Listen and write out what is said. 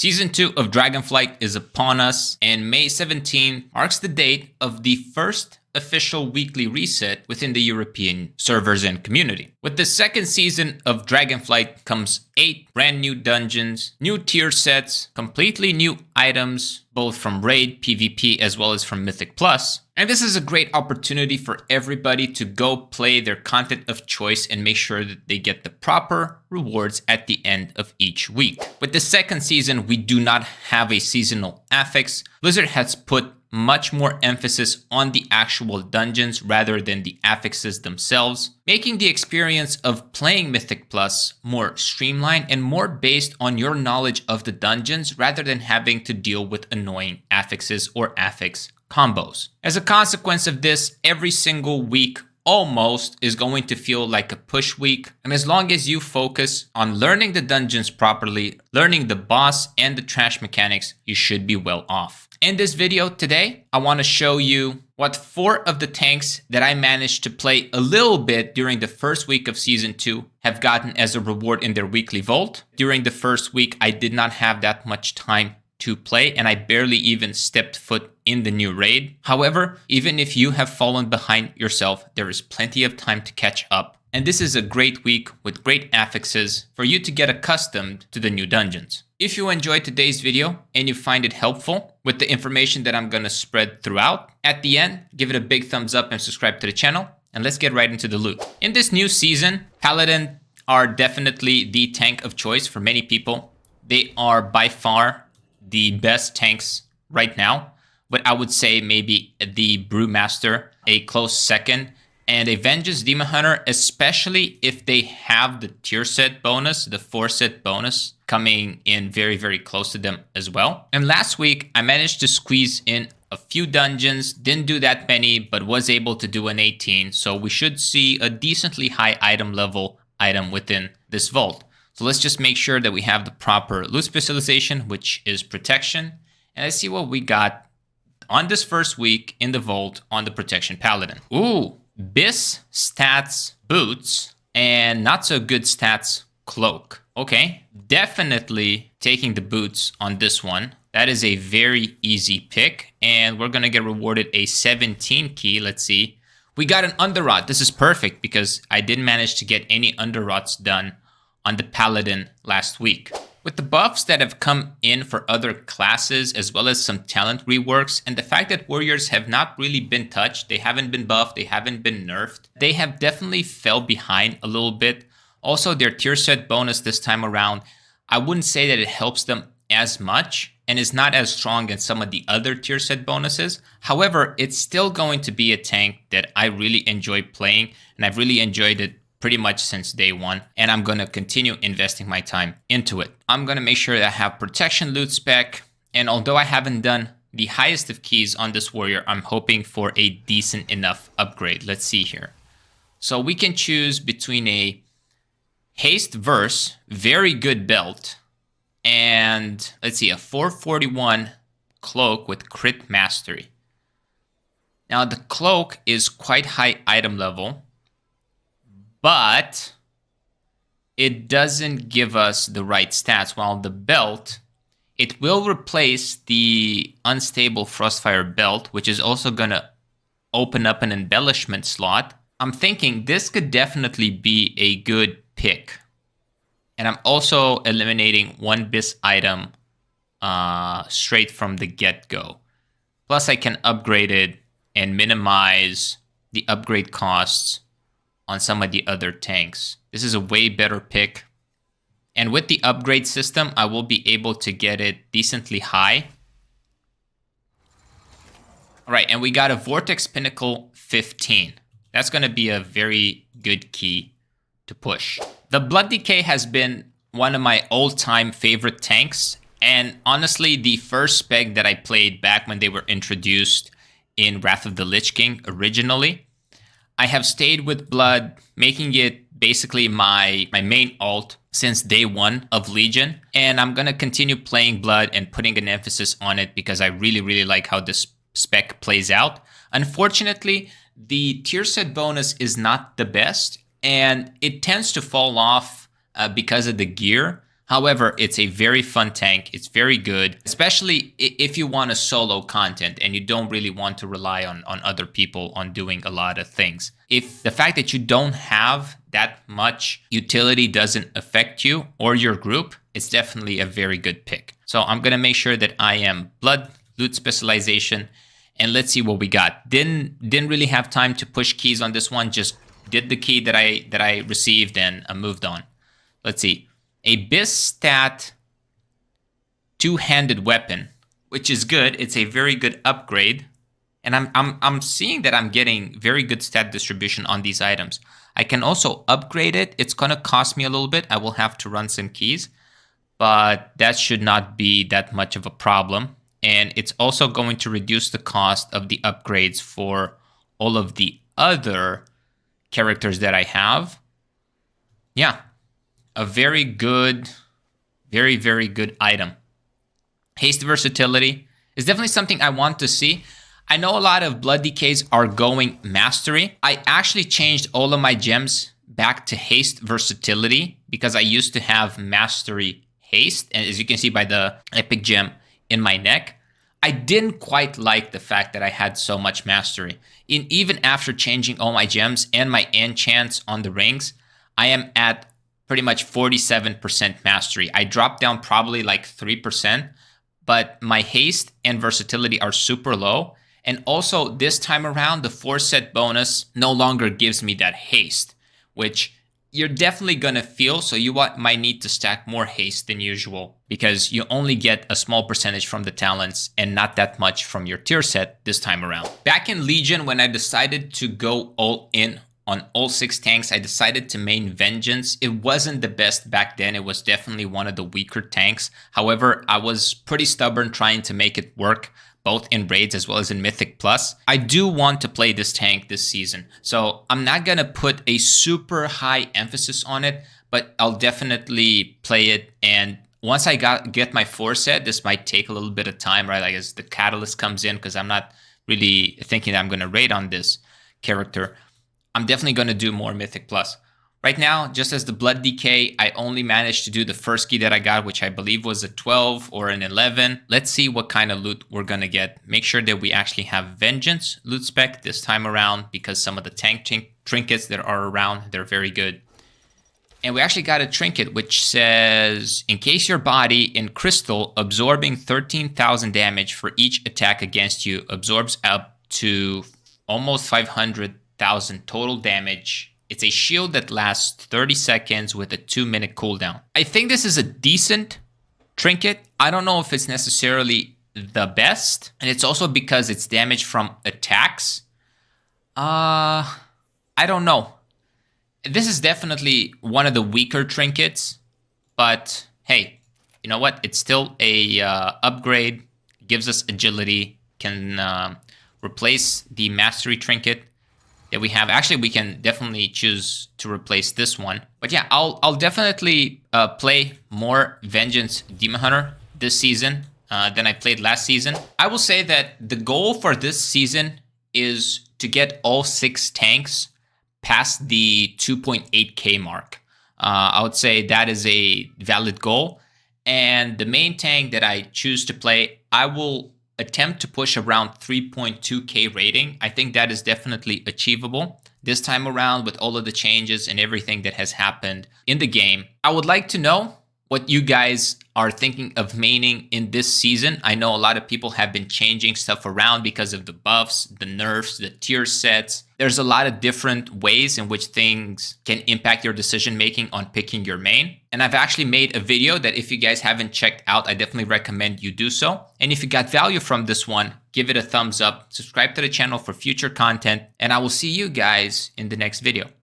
Season 2 of Dragonflight is upon us, and May 17 marks the date of the first official weekly reset within the European servers and community. With the second season of Dragonflight comes 8 brand new dungeons, new tier sets, completely new items, both from Raid, PvP, as well as from Mythic Plus. And this is a great opportunity for everybody to go play their content of choice and make sure that they get the proper rewards at the end of each week. With the second season, we do not have a seasonal affix. Blizzard has put much more emphasis on the actual dungeons rather than the affixes themselves, making the experience of playing Mythic Plus more streamlined and more based on your knowledge of the dungeons rather than having to deal with annoying affixes or affix combos. As a consequence of this, every single week almost is going to feel like a push week. And as long as you focus on learning the dungeons properly, learning the boss and the trash mechanics, you should be well off. In this video today, I want to show you what 4 of the tanks that I managed to play a little bit during the first week of Season 2 have gotten as a reward in their weekly vault. During the first week, I did not have that much time to play, and I barely even stepped foot in the new raid. However, even if you have fallen behind yourself, there is plenty of time to catch up. And this is a great week with great affixes for you to get accustomed to the new dungeons. If you enjoyed today's video and you find it helpful with the information that I'm going to spread throughout, at the end, give it a big thumbs up and subscribe to the channel. And let's get right into the loot. In this new season, Paladin are definitely the tank of choice for many people. They are by far the best tanks right now, but I would say maybe the Brewmaster a close second, and a Vengeance Demon Hunter, especially if they have the tier set bonus, the 4 set bonus coming in very, very close to them as well. And last week, I managed to squeeze in a few dungeons, didn't do that many, but was able to do an 18. So we should see a decently high item level item within this vault. So let's just make sure that we have the proper loot specialization, which is protection. And let's see what we got on this first week in the vault on the protection paladin. Ooh, BIS stats boots and not so good stats cloak. Okay, definitely taking the boots on this one. That is a very easy pick, and we're gonna get rewarded a 17 key. Let's see. We got an underrot. This is perfect because I didn't manage to get any underrots done on the Paladin last week. With the buffs that have come in for other classes, as well as some talent reworks, and the fact that warriors have not really been touched, they haven't been buffed, they haven't been nerfed, they have definitely fell behind a little bit. Also, their tier set bonus this time around, I wouldn't say that it helps them as much and is not as strong as some of the other tier set bonuses. However, it's still going to be a tank that I really enjoy playing, and I've really enjoyed it pretty much since day one, and I'm going to continue investing my time into it. I'm going to make sure that I have protection loot spec, and although I haven't done the highest of keys on this warrior, I'm hoping for a decent enough upgrade. Let's see here. So we can choose between a haste verse, very good belt, and let's see, a 441 cloak with crit mastery. Now the cloak is quite high item level, but it doesn't give us the right stats. While the belt, it will replace the unstable Frostfire belt, which is also gonna open up an embellishment slot. I'm thinking this could definitely be a good pick. And I'm also eliminating 1 BIS item straight from the get-go. Plus I can upgrade it and minimize the upgrade costs on some of the other tanks. This is a way better pick. And with the upgrade system, I will be able to get it decently high. All right, and we got a Vortex Pinnacle 15. That's gonna be a very good key to push. The Blood Decay has been one of my all-time favorite tanks. And honestly, the first spec that I played back when they were introduced in Wrath of the Lich King originally, I have stayed with Blood, making it basically my main alt since day one of Legion. And I'm going to continue playing Blood and putting an emphasis on it because I really, really like how this spec plays out. Unfortunately, the tier set bonus is not the best, and it tends to fall off because of the gear. However, it's a very fun tank. It's very good, especially if you want a solo content and you don't really want to rely on other people on doing a lot of things. If the fact that you don't have that much utility doesn't affect you or your group, it's definitely a very good pick. So I'm going to make sure that I am blood, loot specialization, and let's see what we got. Didn't really have time to push keys on this one. Just did the key that I received and I moved on. Let's see. A Bistat two-handed weapon, which is good. It's a very good upgrade. And I'm seeing that I'm getting very good stat distribution on these items. I can also upgrade it. It's going to cost me a little bit. I will have to run some keys, but that should not be that much of a problem. And it's also going to reduce the cost of the upgrades for all of the other characters that I have. Yeah, a very good, very, very good item. Haste versatility is definitely something I want to see. I know a lot of Blood DKs are going Mastery. I actually changed all of my gems back to Haste versatility because I used to have Mastery Haste. And as you can see by the epic gem in my neck, I didn't quite like the fact that I had so much Mastery. Even after changing all my gems and my enchants on the rings, I am at pretty much 47% Mastery. I dropped down probably like 3%, but my Haste and versatility are super low. And also this time around, the 4-set bonus no longer gives me that haste, which you're definitely going to feel. So you might need to stack more haste than usual because you only get a small percentage from the talents and not that much from your tier set this time around. Back in Legion, when I decided to go all in on all 6 tanks, I decided to main Vengeance. It wasn't the best back then. It was definitely one of the weaker tanks. However, I was pretty stubborn trying to make it work, both in raids as well as in Mythic Plus. I do want to play this tank this season, so I'm not gonna put a super high emphasis on it, but I'll definitely play it. And once I get my 4-set, this might take a little bit of time, right? Like as the catalyst comes in, because I'm not really thinking that I'm gonna raid on this character. I'm definitely gonna do more Mythic Plus. Right now, just as the Blood DK, I only managed to do the first key that I got, which I believe was a 12 or an 11. Let's see what kind of loot we're going to get. Make sure that we actually have Vengeance loot spec this time around, because some of the tank trinkets that are around, they're very good. And we actually got a trinket which says, encase your body in crystal, absorbing 13,000 damage for each attack against you, absorbs up to almost 500,000 total damage. It's a shield that lasts 30 seconds with a 2-minute cooldown. I think this is a decent trinket. I don't know if it's necessarily the best. And it's also because it's damage from attacks. I don't know. This is definitely one of the weaker trinkets. But hey, you know what? It's still a upgrade. Gives us agility. Can replace the mastery trinket that we have. Actually, we can definitely choose to replace this one. But yeah, I'll definitely play more Vengeance Demon Hunter this season than I played last season. I will say that the goal for this season is to get all 6 tanks past the 2.8k mark. I would say that is a valid goal. And the main tank that I choose to play, I will attempt to push around 3.2k rating. I think that is definitely achievable this time around with all of the changes and everything that has happened in the game. I would like to know what you guys are thinking of maining in this season. I know a lot of people have been changing stuff around because of the buffs, the nerfs, the tier sets. There's a lot of different ways in which things can impact your decision making on picking your main. And I've actually made a video that if you guys haven't checked out, I definitely recommend you do so. And if you got value from this one, give it a thumbs up, subscribe to the channel for future content, and I will see you guys in the next video.